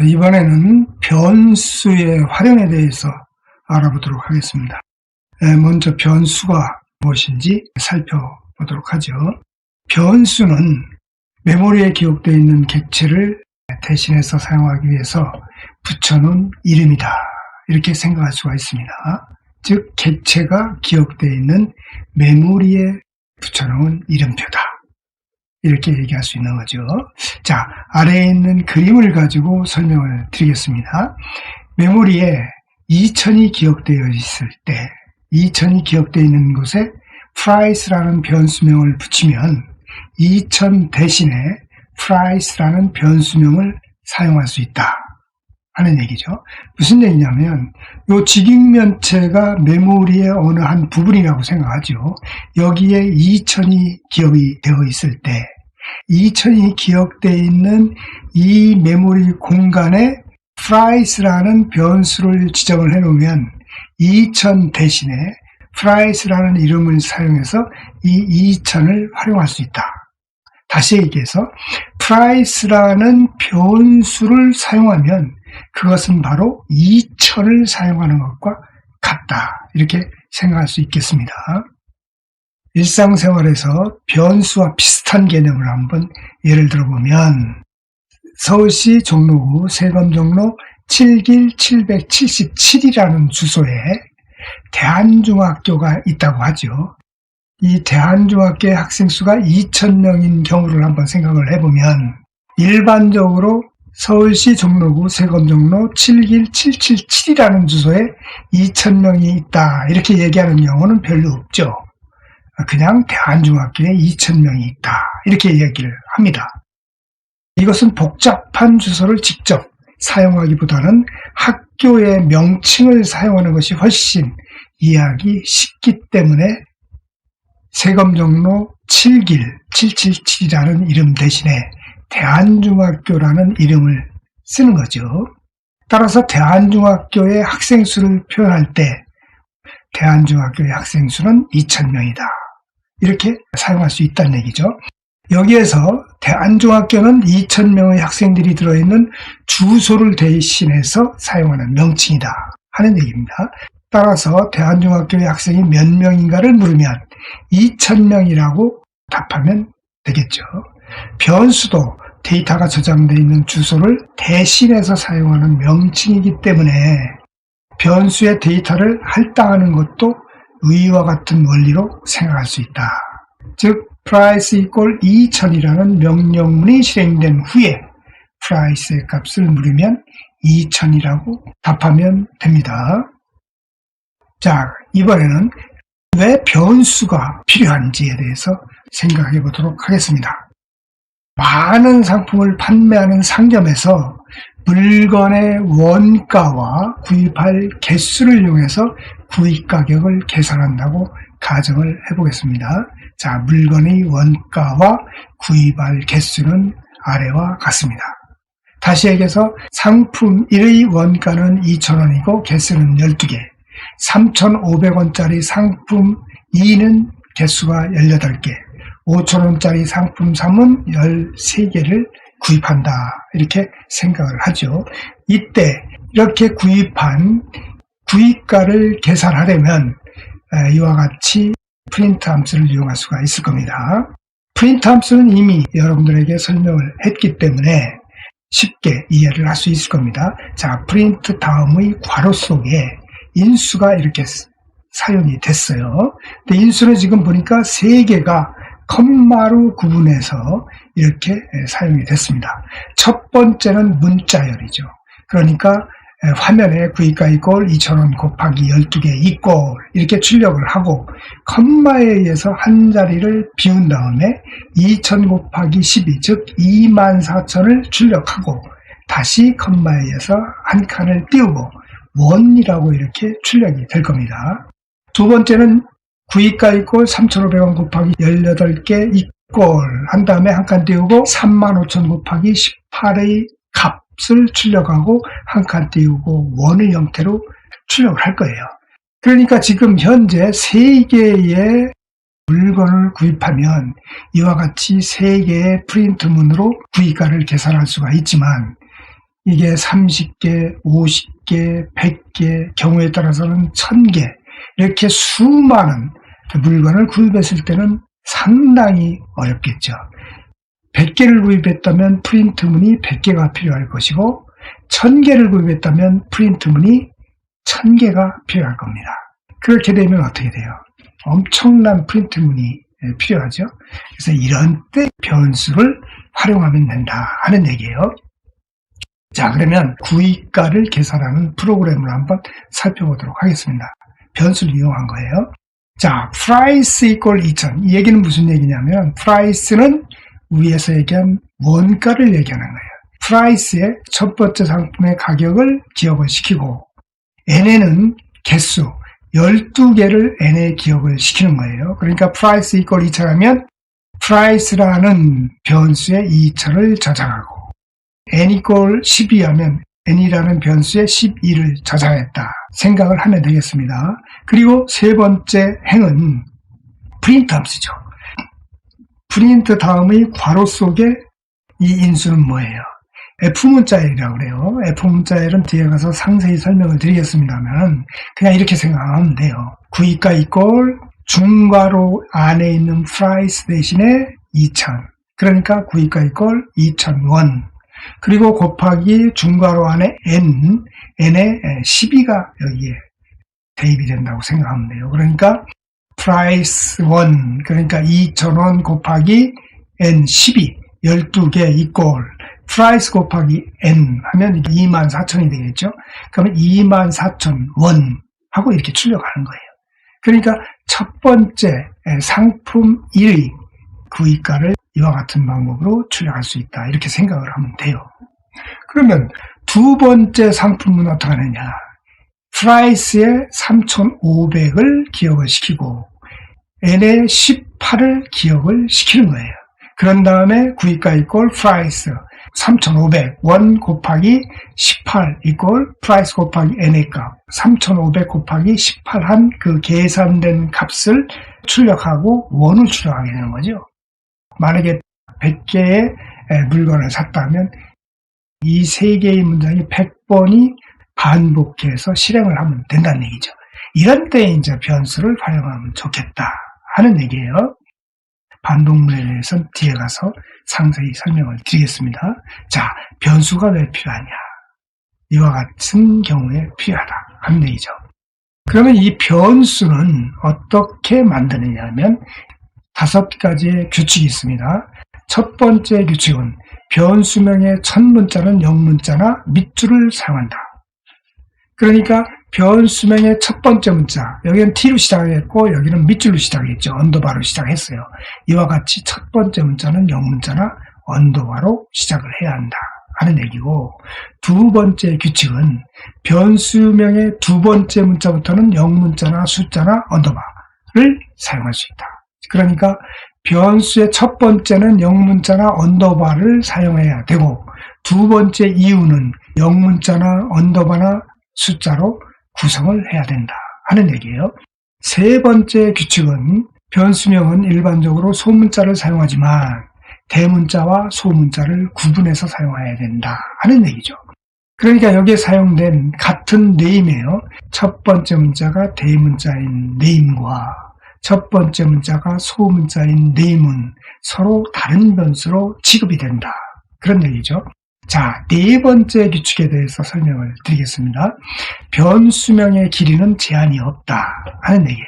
이번에는 변수의 활용에 대해서 알아보도록 하겠습니다. 먼저 변수가 무엇인지 살펴보도록 하죠. 변수는 메모리에 기록되어 있는 객체를 대신해서 사용하기 위해서 붙여놓은 이름이다, 이렇게 생각할 수가 있습니다. 즉 객체가 기억되어 있는 메모리에 붙여놓은 이름표다, 이렇게 얘기할 수 있는 거죠. 자, 아래에 있는 그림을 가지고 설명을 드리겠습니다. 메모리에 2000이 기억되어 있을 때, 2000이 기억되어 있는 곳에 price라는 변수명을 붙이면 2000 대신에 price라는 변수명을 사용할 수 있다 하는 얘기죠. 무슨 얘기냐면 이 직익면체가 메모리의 어느 한 부분이라고 생각하죠. 여기에 2000이 기억이 되어 있을 때 2000이 기억되어 있는 이 메모리 공간에 price라는 변수를 지정을 해놓으면 2000 대신에 price라는 이름을 사용해서 이 2000을 활용할 수 있다. 다시 얘기해서 price라는 변수를 사용하면 그것은 바로 2000을 사용하는 것과 같다, 이렇게 생각할 수 있겠습니다. 일상생활에서 변수와 비슷한 개념을 한번 예를 들어보면 서울시 종로구 세검종로 7길 777이라는 주소에 대한중학교가 있다고 하죠. 이 대한중학교의 학생 수가 2000명인 경우를 한번 생각을 해보면 일반적으로 서울시 종로구 세검종로 7길 777이라는 주소에 2000명이 있다, 이렇게 얘기하는 경우는 별로 없죠. 그냥 대한중학교에 2000명이 있다, 이렇게 얘기를 합니다. 이것은 복잡한 주소를 직접 사용하기보다는 학교의 명칭을 사용하는 것이 훨씬 이해하기 쉽기 때문에 세검종로 7길 777이라는 이름 대신에 대한중학교라는 이름을 쓰는 거죠. 따라서 대한중학교의 학생 수를 표현할 때 대한중학교의 학생 수는 2000명이다, 이렇게 사용할 수 있다는 얘기죠. 여기에서 대한중학교는 2000명의 학생들이 들어있는 주소를 대신해서 사용하는 명칭이다 하는 얘기입니다. 따라서 대한중학교의 학생이 몇 명인가를 물으면 2000명이라고 답하면 되겠죠. 변수도 데이터가 저장되어 있는 주소를 대신해서 사용하는 명칭이기 때문에 변수의 데이터를 할당하는 것도 위와 같은 원리로 생각할 수 있다. 즉 price equal 2000이라는 명령문이 실행된 후에 price의 값을 물으면 2000이라고 답하면 됩니다. 자, 이번에는 왜 변수가 필요한지에 대해서 생각해 보도록 하겠습니다. 많은 상품을 판매하는 상점에서 물건의 원가와 구입할 개수를 이용해서 구입 가격을 계산한다고 가정을 해보겠습니다. 자, 물건의 원가와 구입할 개수는 아래와 같습니다. 다시 얘기해서 상품 1의 원가는 2000원이고 개수는 12개, 3,500원짜리 상품 2는 개수가 18개, 5,000원짜리 상품 3은 13개를 구입한다, 이렇게 생각을 하죠. 이때 이렇게 구입한 구입가를 계산하려면 이와 같이 프린트 함수를 이용할 수가 있을 겁니다. 프린트 함수는 이미 여러분들에게 설명을 했기 때문에 쉽게 이해를 할 수 있을 겁니다. 자, 프린트 다음의 괄호 속에 인수가 이렇게 사용이 됐어요. 근데 인수는 지금 보니까 3개가 컴마로 구분해서 이렇게 사용이 됐습니다. 첫 번째는 문자열이죠. 그러니까 화면에 구입가 이꼴 2000원 곱하기 12개 이꼴 이렇게 출력을 하고 컴마에 의해서 한 자리를 비운 다음에 2000 곱하기 12, 즉 24000을 출력하고 다시 컴마에 의해서 한 칸을 띄우고 원이라고 이렇게 출력이 될 겁니다. 두 번째는 구입가 이꼴 3,500원 곱하기 18개 이꼴 한 다음에 한 칸 띄우고 35,000 곱하기 18의 값을 출력하고 한 칸 띄우고 원의 형태로 출력을 할 거예요. 그러니까 지금 현재 3개의 물건을 구입하면 이와 같이 3개의 프린트문으로 구입가를 계산할 수가 있지만 이게 30개, 50개, 100개, 경우에 따라서는 1000개 이렇게 수많은 물건을 구입했을 때는 상당히 어렵겠죠. 100개를 구입했다면 프린트문이 100개가 필요할 것이고 1000개를 구입했다면 프린트문이 1000개가 필요할 겁니다. 그렇게 되면 어떻게 돼요? 엄청난 프린트문이 필요하죠. 그래서 이런 때 변수를 활용하면 된다 하는 얘기예요. 자, 그러면 구입가를 계산하는 프로그램을 한번 살펴보도록 하겠습니다. 변수를 이용한 거예요. 자, price equal 2000. 이 얘기는 무슨 얘기냐면 price는 위에서 얘기한 원가를 얘기하는 거예요. price의 첫 번째 상품의 가격을 기억을 시키고 n에는 개수 12개를 n에 기억을 시키는 거예요. 그러니까 price equal 2000 하면 price라는 변수에 2000을 저장하고 n equal 12 하면 n이라는 변수에 12를 저장했다 생각을 하면 되겠습니다. 그리고 세 번째 행은 프린트 함수죠. 프린트 다음의 괄호 속에 이 인수는 뭐예요? F문자일이라고 그래요. F문자일은 뒤에 가서 상세히 설명을 드리겠습니다만 그냥 이렇게 생각하면 돼요. 구입가 이꼴 중괄호 안에 있는 price 대신에 2000. 그러니까 구입가 이꼴 2000원. 그리고 곱하기 중괄호 안에 n에 12가 여기에 대입이 된다고 생각하면 돼요. 그러니까 price 1, 그러니까 2000원 곱하기 n 12, 12개 이꼴 price 곱하기 n 하면 24,000이 되겠죠. 그러면 24,000원 하고 이렇게 출력하는 거예요. 그러니까 첫 번째 상품 1의 구입가를 이와 같은 방법으로 출력할 수 있다. 이렇게 생각을 하면 돼요. 그러면 두 번째 상품은 어떻게 하느냐. price에 3,500을 기억을 시키고 n에 18을 기억을 시키는 거예요. 그런 다음에 구입가 이꼴 price 3,500 원 곱하기 18 이꼴 price 곱하기 n의 값 3,500 곱하기 18한 그 계산된 값을 출력하고 원을 출력하게 되는 거죠. 만약에 100개의 물건을 샀다면 이 세 개의 문장이 100번이 반복해서 실행을 하면 된다는 얘기죠. 이런 때 이제 변수를 활용하면 좋겠다 하는 얘기예요. 반복문에 대해서는 뒤에 가서 상세히 설명을 드리겠습니다. 자, 변수가 왜 필요하냐? 이와 같은 경우에 필요하다 하는 얘기죠. 그러면 이 변수는 어떻게 만드느냐 하면 5가지의 규칙이 있습니다. 첫 번째 규칙은 변수명의 첫 문자는 영문자나 밑줄을 사용한다. 그러니까 변수명의 첫 번째 문자, 여기는 t로 시작했고 여기는 밑줄로 시작했죠. 언더바로 시작했어요. 이와 같이 첫 번째 문자는 영문자나 언더바로 시작을 해야 한다 하는 얘기고, 두 번째 규칙은 변수명의 두 번째 문자부터는 영문자나 숫자나 언더바를 사용할 수 있다. 그러니까 변수의 첫 번째는 영문자나 언더바를 사용해야 되고 두 번째 이유는 영문자나 언더바나 숫자로 구성을 해야 된다 하는 얘기예요. 세 번째 규칙은 변수명은 일반적으로 소문자를 사용하지만 대문자와 소문자를 구분해서 사용해야 된다 하는 얘기죠. 그러니까 여기에 사용된 같은 name이에요. 첫 번째 문자가 대문자인 name과 첫 번째 문자가 소문자인 name은 서로 다른 변수로 취급이 된다. 그런 얘기죠. 자, 네 번째 규칙에 대해서 설명을 드리겠습니다. 변수명의 길이는 제한이 없다 하는 얘기예요.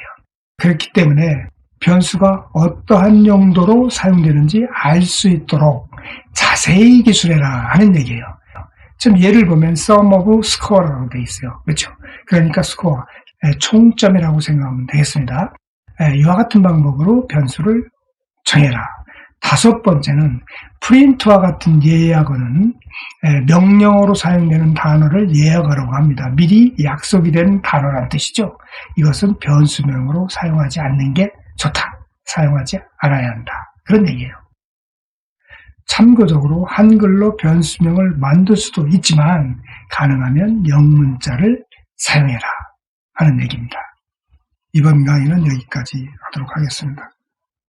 그렇기 때문에 변수가 어떠한 용도로 사용되는지 알 수 있도록 자세히 기술해라 하는 얘기예요. 지금 예를 보면 sum of score라고 되어 있어요. 그렇죠? 그러니까 score, 총점이라고 생각하면 되겠습니다. 이와 같은 방법으로 변수를 정해라. 다섯 번째는 프린트와 같은 예약어는 명령어로 사용되는 단어를 예약어라고 합니다. 미리 약속이 된 단어란 뜻이죠. 이것은 변수명으로 사용하지 않는 게 좋다. 사용하지 않아야 한다. 그런 얘기예요. 참고적으로 한글로 변수명을 만들 수도 있지만 가능하면 영문자를 사용해라 하는 얘기입니다. 이번 강의는 여기까지 하도록 하겠습니다.